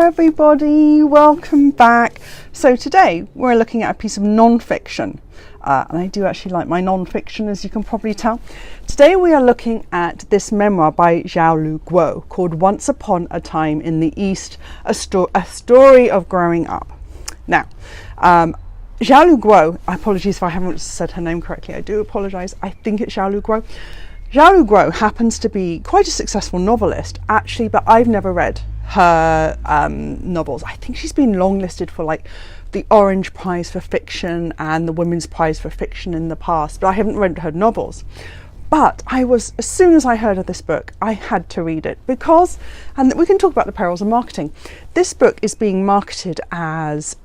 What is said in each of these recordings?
everybody, welcome back. So today we're looking at a piece of non-fiction, and I do actually like my non-fiction, as you can probably tell. Today we are looking at this memoir by Xiaolu Guo called Once Upon a Time in the East, a story of growing up. Now, Xiaolu Guo, apologies if I haven't said her name correctly, I do apologise, I think it's Xiaolu Guo. Xiaolu Guo happens to be quite a successful novelist actually, but I've never read her novels. I think she's been longlisted for like the Orange Prize for Fiction and the Women's Prize for Fiction in the past, but I haven't read her novels. But as soon as I heard of this book, I had to read it because, and we can talk about the perils of marketing. This book is being marketed as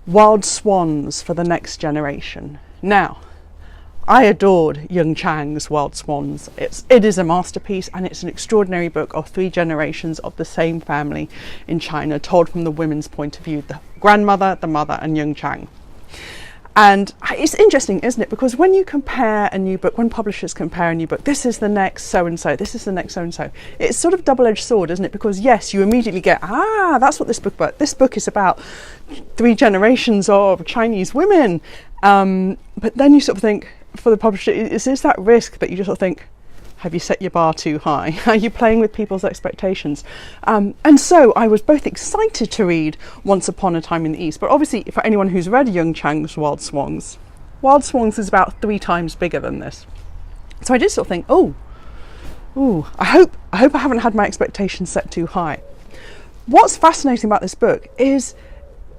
Wild Swans for the next generation. Now, I adored Yung Chang's Wild Swans. It is a masterpiece, and it's an extraordinary book of three generations of the same family in China, told from the women's point of view, the grandmother, the mother, and Yung Chang. And it's interesting, isn't it? Because when you compare a new book, when publishers compare a new book, this is the next so-and-so, this is the next so-and-so. It's sort of double-edged sword, isn't it? Because yes, you immediately get, that's what this book about. This book is about three generations of Chinese women. But then you sort of think, for the publisher, is that risk that you just sort of think, have you set your bar too high? Are you playing with people's expectations? And so I was both excited to read Once Upon a Time in the East, but obviously for anyone who's read Yung Chang's Wild Swans is about 3 times bigger than this. So I did sort of think, I hope I haven't had my expectations set too high. What's fascinating about this book is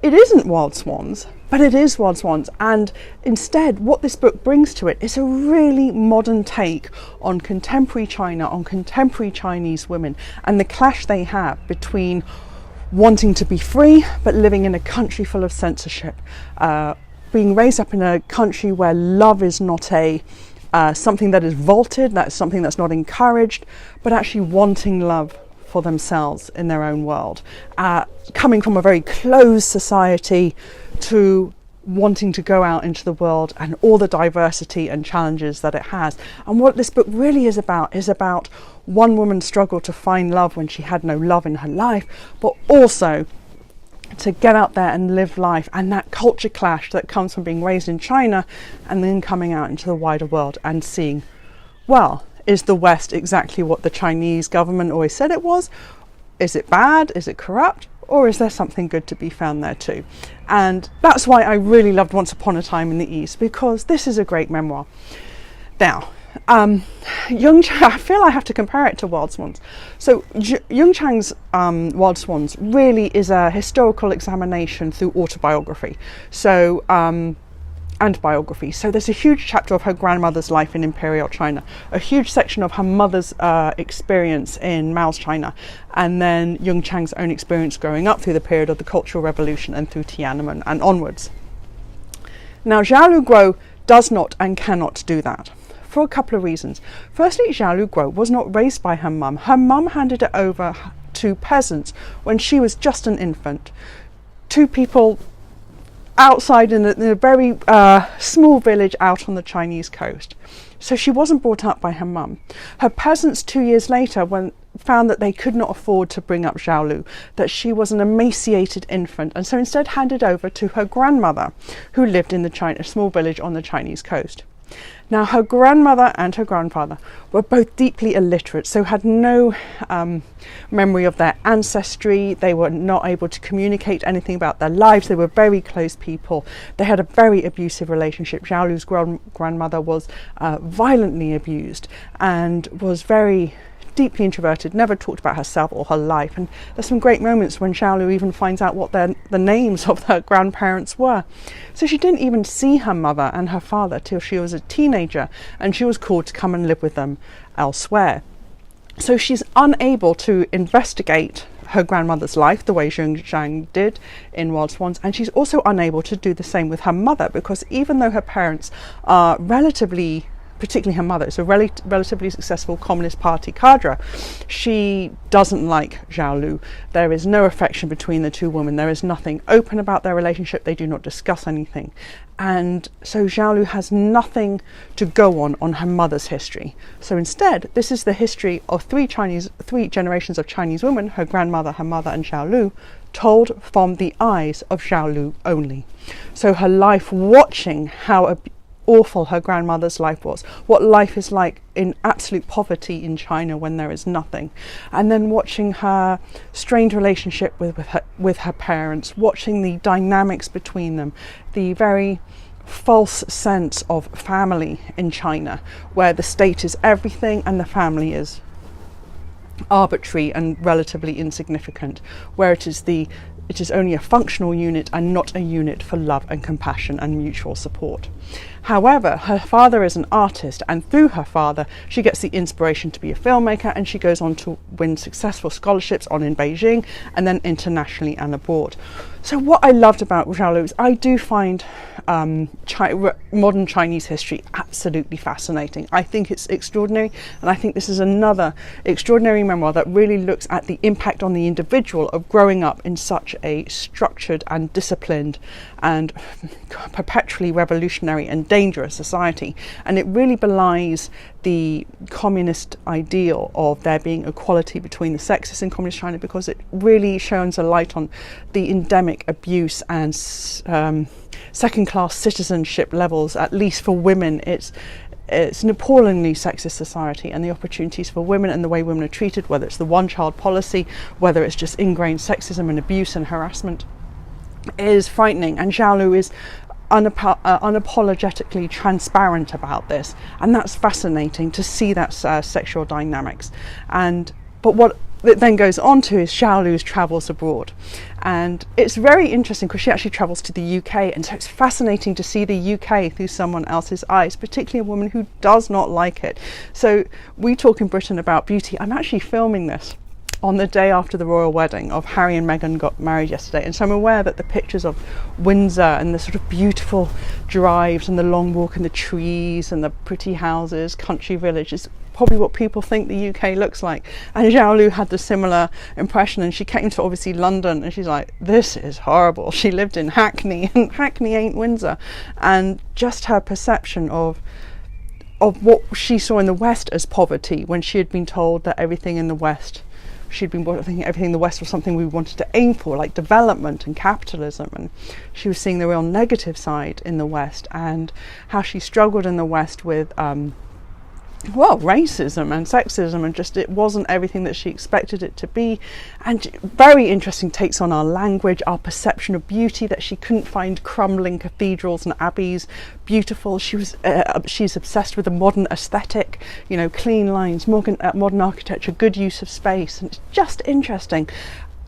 it isn't Wild Swans, but it is Wild Swans, and instead what this book brings to it is a really modern take on contemporary China, on contemporary Chinese women, and the clash they have between wanting to be free but living in a country full of censorship, being raised up in a country where love is not something that is vaulted, that's something that's not encouraged, but actually wanting love for themselves in their own world, coming from a very closed society to wanting to go out into the world and all the diversity and challenges that it has. And what this book really is about one woman's struggle to find love when she had no love in her life, but also to get out there and live life, and that culture clash that comes from being raised in China and then coming out into the wider world and seeing, well, is the West exactly what the Chinese government always said it was? Is it bad? Is it corrupt? Or is there something good to be found there too? And that's why I really loved Once Upon a Time in the East, because this is a great memoir. Now, Yung Chang, I feel I have to compare it to Wild Swans. So Yung Chang's Wild Swans really is a historical examination through autobiography. So, and biography. So there's a huge chapter of her grandmother's life in Imperial China, a huge section of her mother's experience in Mao's China, and then Yung Chang's own experience growing up through the period of the Cultural Revolution and through Tiananmen and onwards. Now, Xiaolu Guo does not and cannot do that for a couple of reasons. Firstly, Xiaolu Guo was not raised by her mum. Her mum handed it over to peasants when she was just an infant. 2 people outside in a very small village out on the Chinese coast. So she wasn't brought up by her mum. Her peasants 2 years later found that they could not afford to bring up Xiaolu, that she was an emaciated infant, and so instead handed over to her grandmother, who lived in a small village on the Chinese coast. Now, her grandmother and her grandfather were both deeply illiterate, so had no memory of their ancestry. They were not able to communicate anything about their lives. They were very close people. They had a very abusive relationship. Xiaolu's grandmother was violently abused and was very deeply introverted, never talked about herself or her life. And there's some great moments when Xiaolu even finds out what the names of her grandparents were. So she didn't even see her mother and her father till she was a teenager, and she was called to come and live with them elsewhere. So she's unable to investigate her grandmother's life the way Yung Chang did in Wild Swans, and she's also unable to do the same with her mother, because even though her parents are relatively particularly her mother, is a relatively successful Communist Party cadre. She doesn't like Xiaolu. There is no affection between the two women. There is nothing open about their relationship. They do not discuss anything. And so Xiaolu has nothing to go on her mother's history. So instead, this is the history of three generations of Chinese women, her grandmother, her mother, and Xiaolu, told from the eyes of Xiaolu only. So her life, watching how awful her grandmother's life was, what life is like in absolute poverty in China when there is nothing, and then watching her strained relationship with her parents, watching the dynamics between them, the very false sense of family in China, where the state is everything and the family is arbitrary and relatively insignificant, where it is only a functional unit and not a unit for love and compassion and mutual support. However, her father is an artist, and through her father she gets the inspiration to be a filmmaker, and she goes on to win successful scholarships in Beijing and then internationally and abroad. So what I loved about Xiaolu is I do find modern Chinese history absolutely fascinating. I think it's extraordinary, and I think this is another extraordinary memoir that really looks at the impact on the individual of growing up in such a structured and disciplined and perpetually revolutionary and dangerous society. And it really belies the communist ideal of there being equality between the sexes in communist China, because it really shines a light on the endemic abuse and second-class citizenship levels, at least for women. It's an appallingly sexist society, and the opportunities for women and the way women are treated, whether it's the one-child policy, whether it's just ingrained sexism and abuse and harassment, is frightening. And Xiaolu is unapologetically transparent about this, and that's fascinating to see that sexual dynamics. But what it then goes on to is Xiaolu's travels abroad, and it's very interesting because she actually travels to the UK, and so it's fascinating to see the UK through someone else's eyes, particularly a woman who does not like it. So we talk in Britain about beauty. I'm actually filming this on the day after the royal wedding of Harry and Meghan got married yesterday, and so I'm aware that the pictures of Windsor and the sort of beautiful drives and the long walk in the trees and the pretty houses, country village, is probably what people think the UK looks like. And Xiaolu had the similar impression, and she came to obviously London and she's like, this is horrible. She lived in Hackney, and Hackney ain't Windsor. And just her perception of what she saw in the West as poverty, when she had been told that everything in the West, she'd been thinking everything in the West was something we wanted to aim for, like development and capitalism, and she was seeing the real negative side in the West, and how she struggled in the West with racism and sexism, and just it wasn't everything that she expected it to be. And very interesting takes on our language, our perception of beauty, that she couldn't find crumbling cathedrals and abbeys beautiful. She's obsessed with the modern aesthetic, clean lines, modern architecture, good use of space. And it's just interesting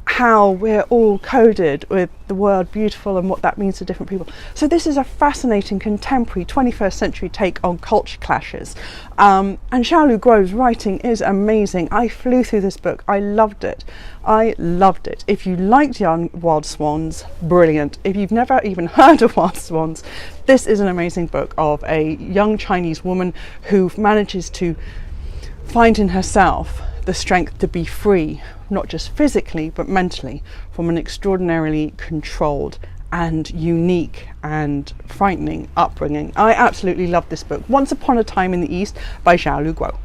how we're all coded with the word beautiful and what that means to different people. So this is a fascinating contemporary 21st century take on culture clashes. And Xiaolu Guo's writing is amazing. I flew through this book. I loved it. If you liked Wild Swans, brilliant. If you've never even heard of Wild Swans, this is an amazing book of a young Chinese woman who manages to find in herself the strength to be free, not just physically but mentally, from an extraordinarily controlled and unique and frightening upbringing. I absolutely love this book, Once Upon a Time in the East by Xiaolu Guo.